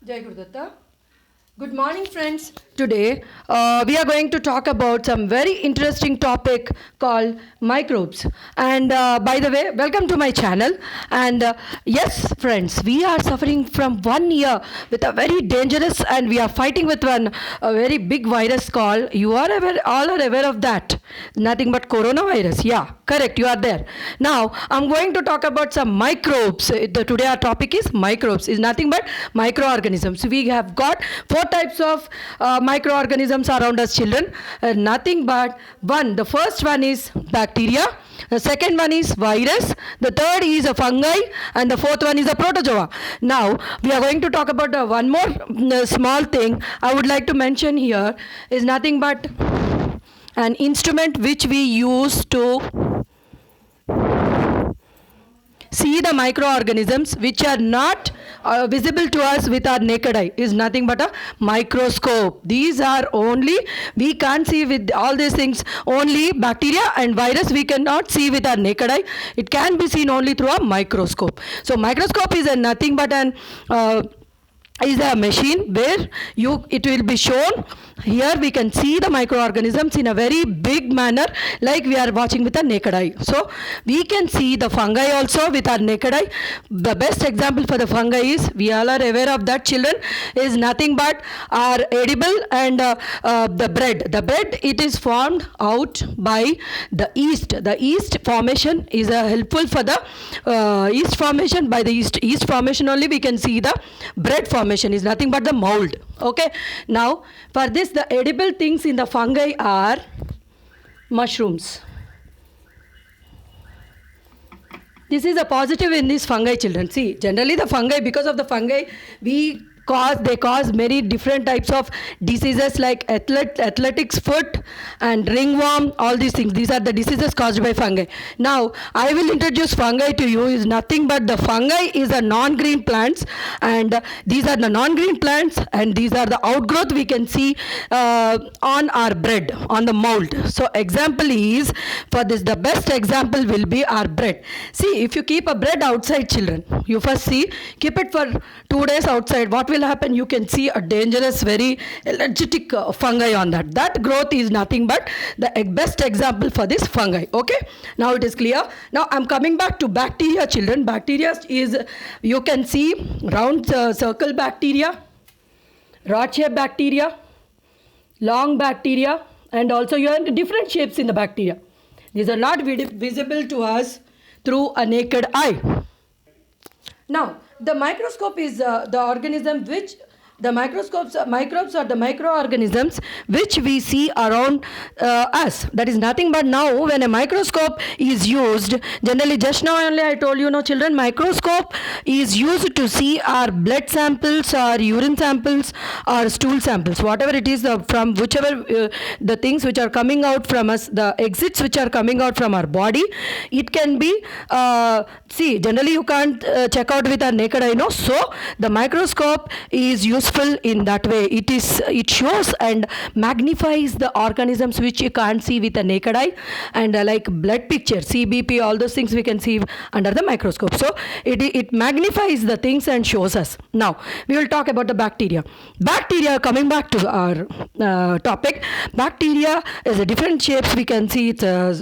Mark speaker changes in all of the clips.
Speaker 1: Jai Gurudatta. Good morning, friends. Today, we are going to talk about some very interesting topic called microbes. And by the way, welcome to my channel. And yes, friends, we are suffering from 1 year with a very dangerous, and we are fighting with a very big virus called. You are all are aware of that. Nothing but coronavirus. Yeah, correct. You are there. Now, I'm going to talk about some microbes. Today our topic is microbes. Is nothing but microorganisms. We have got four types of microorganisms around us, children. Nothing but one. The first one is bacteria. The second one is virus. The third is a fungi, and the fourth one is a protozoa. Now we are going to talk about one more small thing. I would like to mention here is nothing but an instrument which we use to see the microorganisms which are not visible to us with our naked eye is nothing but a microscope. These are only, we can't see with all these things, only bacteria and virus we cannot see with our naked eye. It can be seen only through a microscope. So microscope is nothing but an is a machine where it will be shown. Here we can see the microorganisms in a very big manner, like we are watching with a naked eye. So we can see the fungi also with our naked eye. The best example for the fungi is, we all are aware of that, children, is nothing but our edible and the bread. The bread, it is formed out by the yeast. The yeast formation is helpful for the yeast formation. By the yeast formation only we can see the bread formation is nothing but the mold. Okay, now for this the edible things in the fungi are mushrooms. This is a positive in these fungi, children. See, generally the fungi, because of the fungi they cause many different types of diseases like athletics foot and ringworm, all these things. These are the diseases caused by fungi. Now I will introduce fungi to you. Is nothing but the fungi is a non-green plants, and these are the non-green plants, and these are the outgrowth we can see on our bread, on the mold. So example is, for this the best example will be our bread. See, if you keep a bread outside, children, you first see, keep it for 2 days outside, what will happen? You can see a dangerous, very allergic fungi on that. That growth is nothing but the best example for this fungi. Okay, now it is clear. Now I'm coming back to bacteria, children. Bacteria is, you can see round circle bacteria, rod shaped bacteria, long bacteria, and also you have different shapes in the bacteria. These are not visible to us through a naked eye. Now, the microscope is the organism which the microbes are the microorganisms which we see around us. That is nothing but, now when a microscope is used, generally just now only I told you, no children, microscope is used to see our blood samples or urine samples or stool samples, whatever it is, from whichever the things which are coming out from us, the exits which are coming out from our body. It can be, see, generally you can't check out with a naked eye, no. So the microscope is useful in that way. It shows and magnifies the organisms which you can't see with a naked eye, and like blood picture, CBP, all those things we can see under the microscope. So it magnifies the things and shows us. Now we will talk about the bacteria. Bacteria, coming back to our topic, bacteria is a different shapes we can see. It's a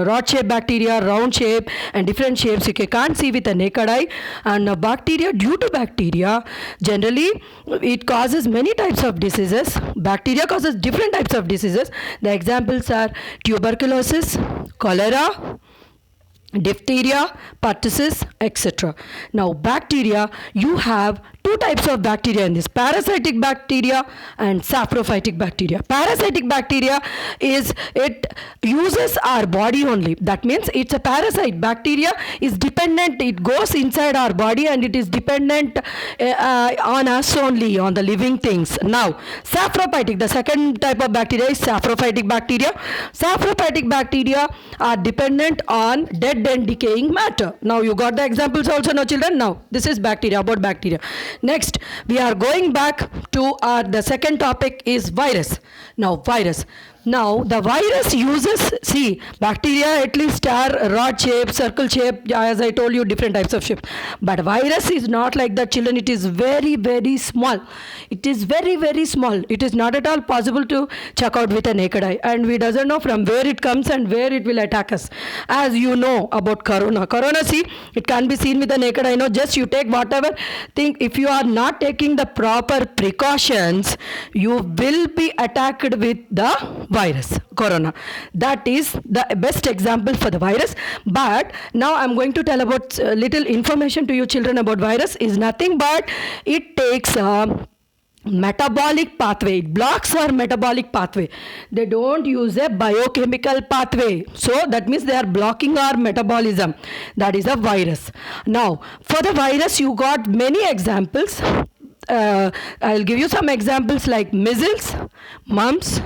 Speaker 1: rod shaped bacteria, round shape, and different shapes you can't see with a naked eye. And bacteria, due to bacteria, generally it causes many types of diseases. Bacteria causes different types of diseases. The examples are tuberculosis, cholera, diphtheria, pertussis, etc. Now bacteria, you have two types of bacteria in this: parasitic bacteria and saprophytic bacteria. Parasitic bacteria is, it uses our body only. That means it's a parasite. Bacteria is dependent, it goes inside our body and it is dependent on us only, on the living things. Now saprophytic, the second type of bacteria is saprophytic bacteria. Saprophytic bacteria are dependent on dead and decaying matter. Now you got the examples also, no children. Now this is bacteria, about bacteria. Next, we are going back to the second topic is virus. Now virus. Now the virus uses, see, bacteria at least are rod shape, circle shape, as I told you, different types of shape. But virus is not like that, children. It is very, very small. It is very, very small. It is not at all possible to check out with a naked eye, and we doesn't know from where it comes and where it will attack us. As you know about corona. Corona, see, it can be seen with the naked eye. No, just you take whatever thing. If you are not taking the proper precautions, you will be attacked with the virus, corona. That is the best example for the virus. But now I'm going to tell about little information to you children about virus. Is nothing but it takes a metabolic pathway. It blocks our metabolic pathway. They don't use a biochemical pathway, so that means they are blocking our metabolism. That is a virus. Now for the virus you got many examples. I'll give you some examples like measles, mumps,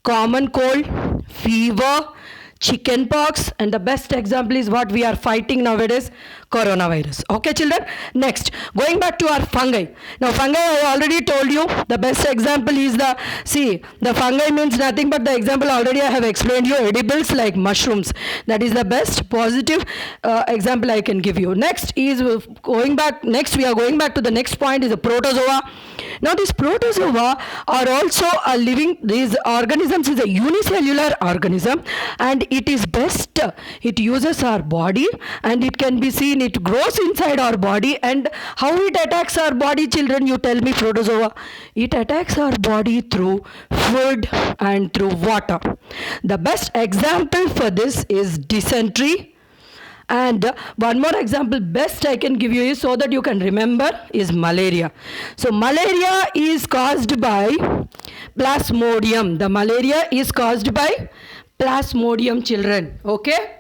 Speaker 1: common cold, fever, chicken pox, and the best example is what we are fighting nowadays, coronavirus. Okay children, next going back to our fungi. Now fungi, I already told you, the best example is the, see, the fungi means nothing but the example already I have explained you, edibles like mushrooms. That is the best positive example I can give you. Next is going back, next we are going back to the next point is the protozoa. Now these protozoa are also a living, these organisms is a unicellular organism, and it is best, it uses our body, and it can be seen, it grows inside our body. And how it attacks our body, children, you tell me, protozoa? It attacks our body through food and through water. The best example for this is dysentery. And one more example best I can give you is, so that you can remember, is malaria. So malaria is caused by plasmodium. The malaria is caused by plasmodium, children. Okay?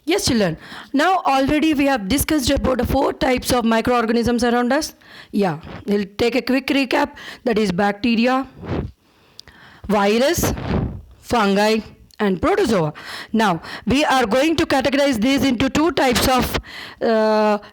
Speaker 1: Yes children. Now already we have discussed about the 4 types of microorganisms around us. Yeah, we'll take a quick recap. That is bacteria, virus, fungi, and protozoa. Now we are going to categorize these into 2 types of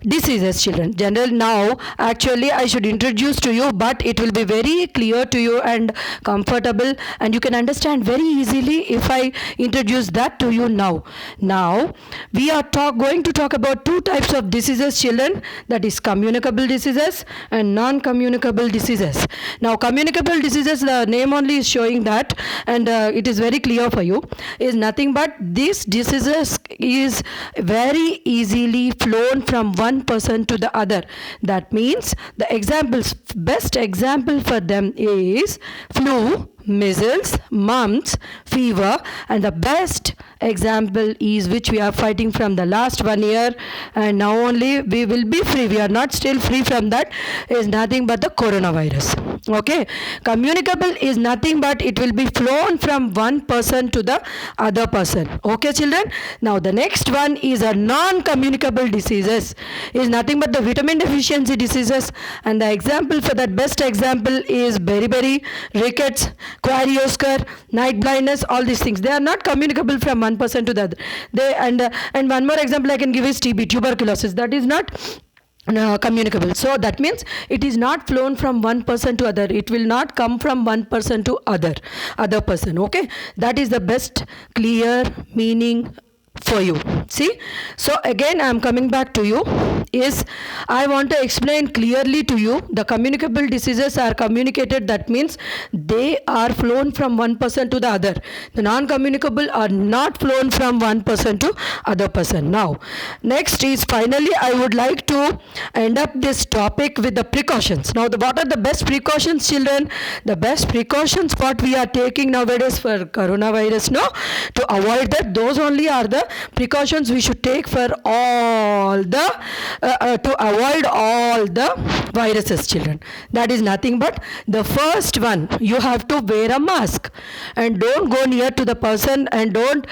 Speaker 1: diseases, children. General, now actually I should introduce to you, but it will be very clear to you and comfortable, and you can understand very easily if I introduce that to you now. Now we are going to talk about 2 types of diseases, children. That is communicable diseases and non-communicable diseases. Now communicable diseases, the name only is showing that, and it is very clear for you, is nothing but these diseases is very easily flown from one person to the other. That means the examples, best example for them is flu, measles, mumps, fever, and the best example is which we are fighting from the last 1 year, and now only we will be free. We are not still free from that, is nothing but the coronavirus. Okay, communicable is nothing but it will be flown from one person to the other person. Okay children, now the next one is a non-communicable diseases, is nothing but the vitamin deficiency diseases, and the example for that best example is beriberi, rickets, kwashiorkor, night blindness, all these things. They are not communicable from one person to the other. They and one more example I can give is TB, tuberculosis. That is not communicable. So that means it is not flown from one person to other. It will not come from one person to other person. Okay, that is the best clear meaning for you. See, so again I am coming back to you, is I want to explain clearly to you, the communicable diseases are communicated, that means they are flown from one person to the other. The non-communicable are not flown from one person to other person. Now next is, finally I would like to end up this topic with the precautions. Now what are the best precautions, children? The best precautions what we are taking nowadays for coronavirus, no, to avoid that, those only are the precautions we should take for all the to avoid all the viruses, children. That is nothing but the first one, you have to wear a mask and don't go near to the person, and don't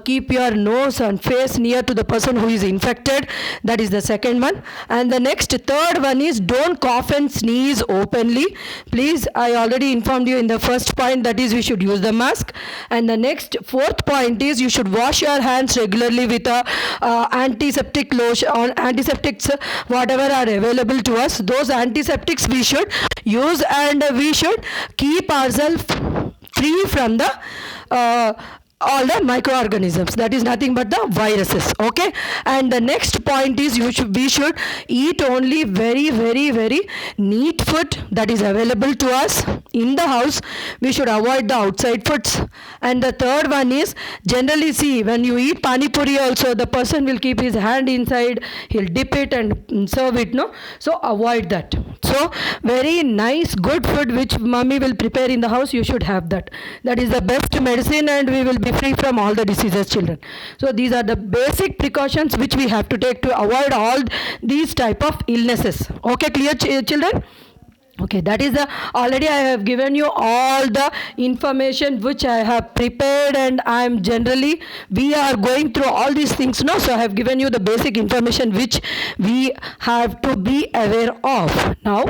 Speaker 1: keep your nose and face near to the person who is infected. That is the second one. And the next third one is don't cough and sneeze openly. Please, I already informed you in the first point, that is we should use the mask. And the next fourth point is you should wash your hands regularly with a antiseptic lotion or antiseptics, whatever are available to us. Those antiseptics we should use, and we should keep ourselves free from the all the microorganisms, that is nothing but the viruses. Okay, and the next point is we should eat only very neat food that is available to us in the house. We should avoid the outside foods. And the third one is, generally, see, when you eat pani puri also, the person will keep his hand inside, he'll dip it and serve it, no? So avoid that. So very nice good food which mummy will prepare in the house, you should have that. That is the best medicine, and we will be free from all the diseases, children. So these are the basic precautions which we have to take to avoid all these type of illnesses. Okay, clear, children? Okay, that is already I have given you all the information which I have prepared, and I am generally, we are going through all these things now, so I have given you the basic information which we have to be aware of. Now,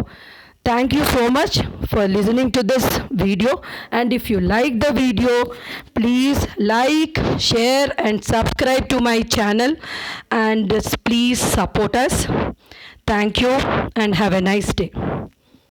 Speaker 1: thank you so much for listening to this video, and if you like the video, please like, share and subscribe to my channel, and please support us. Thank you and have a nice day.